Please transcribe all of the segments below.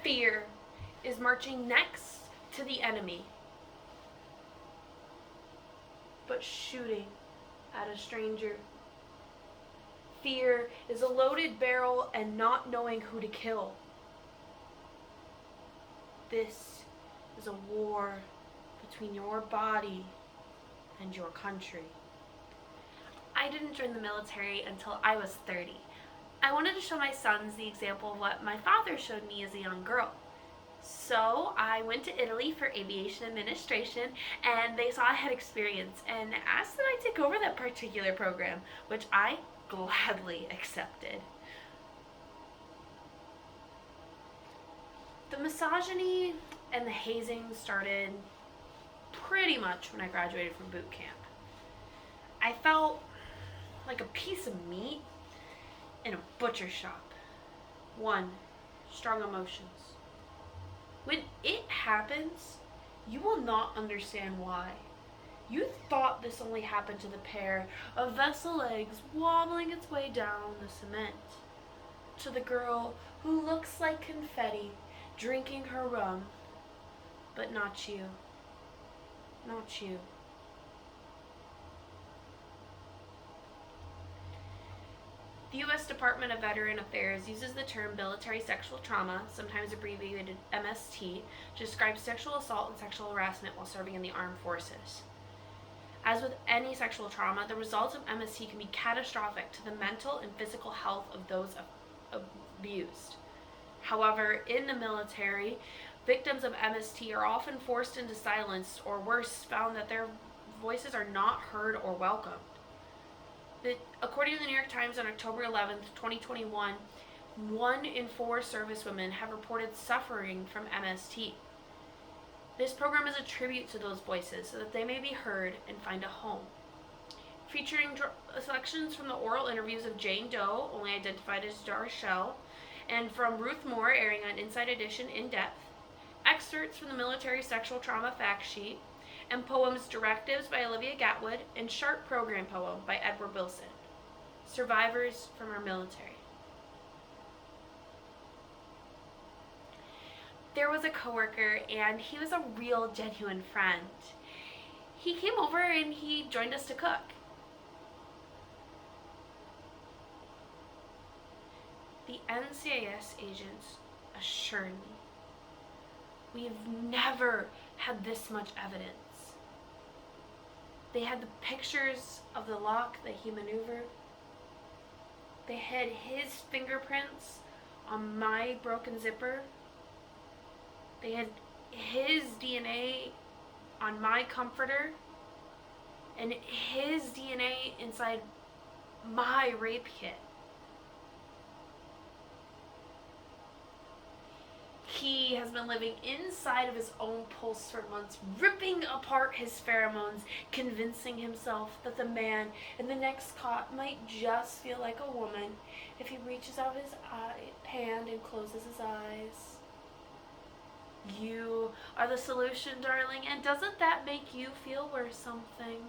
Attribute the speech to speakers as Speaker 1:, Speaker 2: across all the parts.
Speaker 1: Fear is marching next to the enemy, but shooting at a stranger. Fear is a loaded barrel and not knowing who to kill. This is a war between your body and your country. I didn't join the military until I was 30. I wanted to show my sons the example of what my father showed me as a young girl. So I went to Italy for aviation administration, and they saw I had experience and asked that I take over that particular program, which I gladly accepted. The misogyny and the hazing started pretty much when I graduated from boot camp. I felt like a piece of meat in a butcher shop. One, strong emotions. When it happens, you will not understand why. You thought this only happened to the pair of vessel legs wobbling its way down the cement, to the girl who looks like confetti drinking her rum, but not you. Not you. The U.S. Department of Veteran Affairs uses the term military sexual trauma, sometimes abbreviated MST, to describe sexual assault and sexual harassment while serving in the armed forces. As with any sexual trauma, the results of MST can be catastrophic to the mental and physical health of those abused. However, in the military, victims of MST are often forced into silence, or worse, found that their voices are not heard or welcomed. According to the New York Times on October 11th, 2021, 1 in 4 servicewomen have reported suffering from MST. This program is a tribute to those voices so that they may be heard and find a home. Featuring selections from the oral interviews of Jane Doe, only identified as Darshell, and from Ruth Moore, airing on Inside Edition In Depth, excerpts from the Military Sexual Trauma Fact Sheet, and poems Directives by Olivia Gatwood and Sharp Program Poem by Edward Wilson. Survivors from our military. There was a coworker, and he was a real, genuine friend. He came over and he joined us to cook. The NCIS agents assured me, we've never had this much evidence. They had the pictures of the lock that he maneuvered. They had his fingerprints on my broken zipper. They had his DNA on my comforter and his DNA inside my rape kit. He has been living inside of his own pulse for months, ripping apart his pheromones, convincing himself that the man in the next cot might just feel like a woman if he reaches out his hand and closes his eyes. You are the solution, darling, and doesn't that make you feel we're something?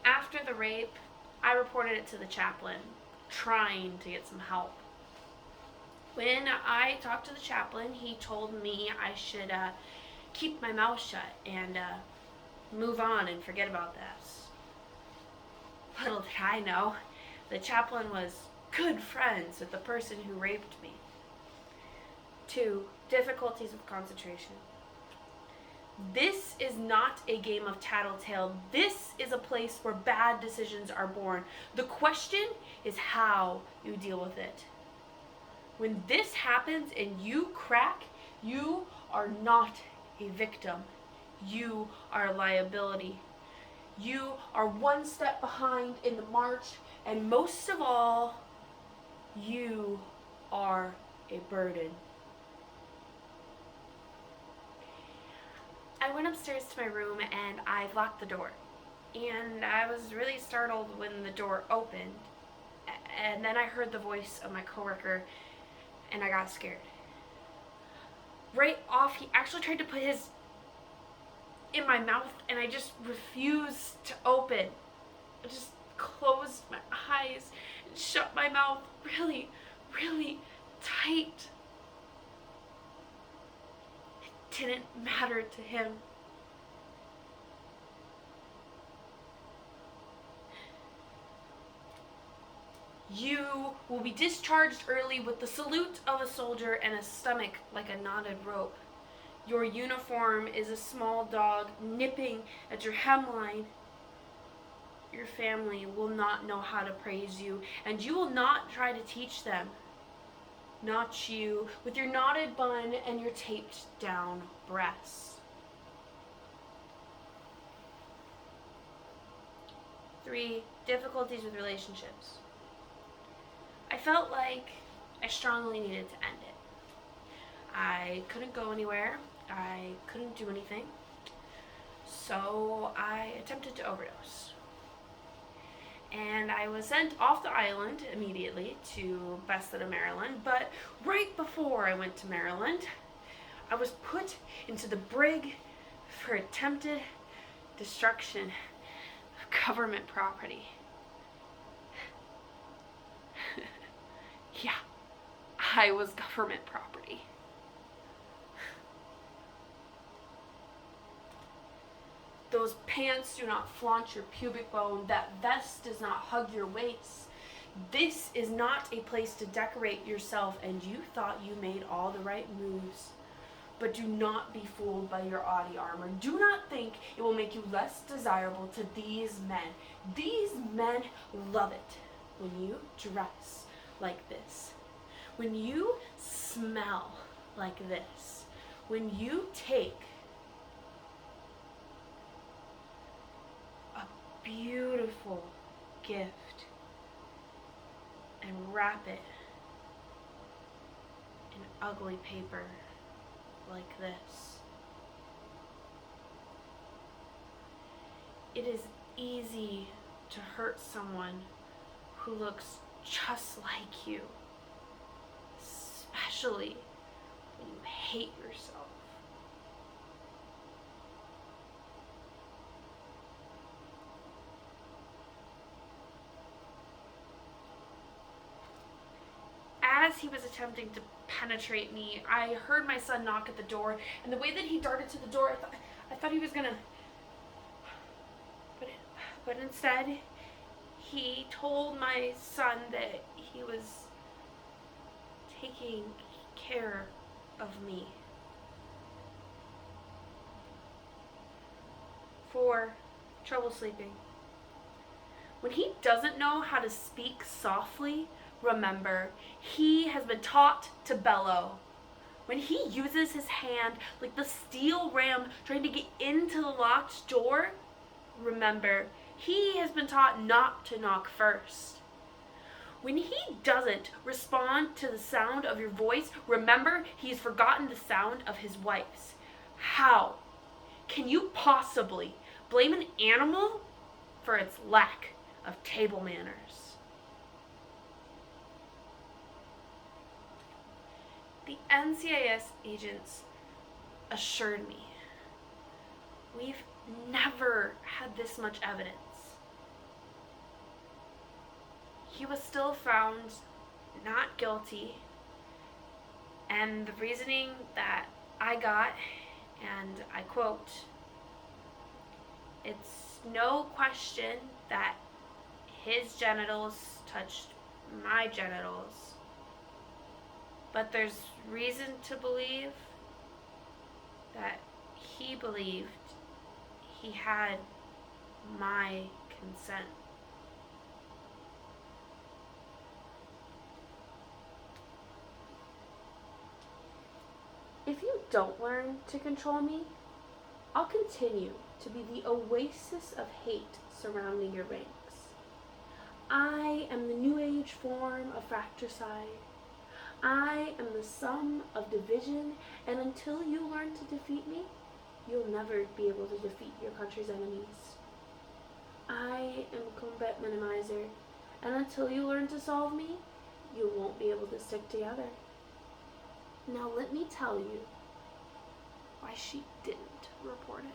Speaker 1: After the rape, I reported it to the chaplain, trying to get some help. When I talked to the chaplain, he told me I should keep my mouth shut and move on and forget about this. Little did I know, the chaplain was good friends with the person who raped me. 2, difficulties with concentration. This is not a game of tattletale. This is a place where bad decisions are born. The question is how you deal with it. When this happens and you crack, you are not a victim. You are a liability. You are one step behind in the march, and most of all, you are a burden. I went upstairs to my room and I locked the door. And I was really startled when the door opened. And then I heard the voice of my coworker and I got scared. Right off, he actually tried to put his in my mouth and I just refused to open. I just closed my eyes and shut my mouth really, really tight. didn't matter to him. You will be discharged early with the salute of a soldier and a stomach like a knotted rope. Your uniform is a small dog nipping at your hemline. Your family will not know how to praise you, and you will not try to teach them. Not you, with your knotted bun and your taped down breasts. 3, difficulties with relationships. I felt like I strongly needed to end it. I couldn't go anywhere. I couldn't do anything. So I attempted to overdose. And I was sent off the island immediately to Bethesda, Maryland. But right before I went to Maryland, I was put into the brig for attempted destruction of government property. Yeah, I was government property. Those pants do not flaunt your pubic bone. That vest does not hug your waist. This is not a place to decorate yourself, and you thought you made all the right moves. But do not be fooled by your Audi armor. Do not think it will make you less desirable to these men. These men love it when you dress like this, when you smell like this, when you take a beautiful gift and wrap it in ugly paper like this. It is easy to hurt someone who looks just like you, especially when you hate yourself. As he was attempting to penetrate me, I heard my son knock at the door, and the way that he darted to the door, I thought he was gonna, but instead, he told my son that he was taking care of me. 4, trouble sleeping. When he doesn't know how to speak softly, remember, he has been taught to bellow. When he uses his hand like the steel ram trying to get into the locked door, remember, he has been taught not to knock first. When he doesn't respond to the sound of your voice, remember, he has forgotten the sound of his wife's. How can you possibly blame an animal for its lack of table manners? The NCIS agents assured me, we've never had this much evidence. He was still found not guilty, and the reasoning that I got, and I quote, "It's no question that his genitals touched my genitals, but there's reason to believe that he believed he had my consent." If you don't learn to control me, I'll continue to be the oasis of hate surrounding your ranks. I am the new age form of fratricide. I am the sum of division, and until you learn to defeat me, you'll never be able to defeat your country's enemies. I am a combat minimizer, and until you learn to solve me, you won't be able to stick together. Now let me tell you why she didn't report it.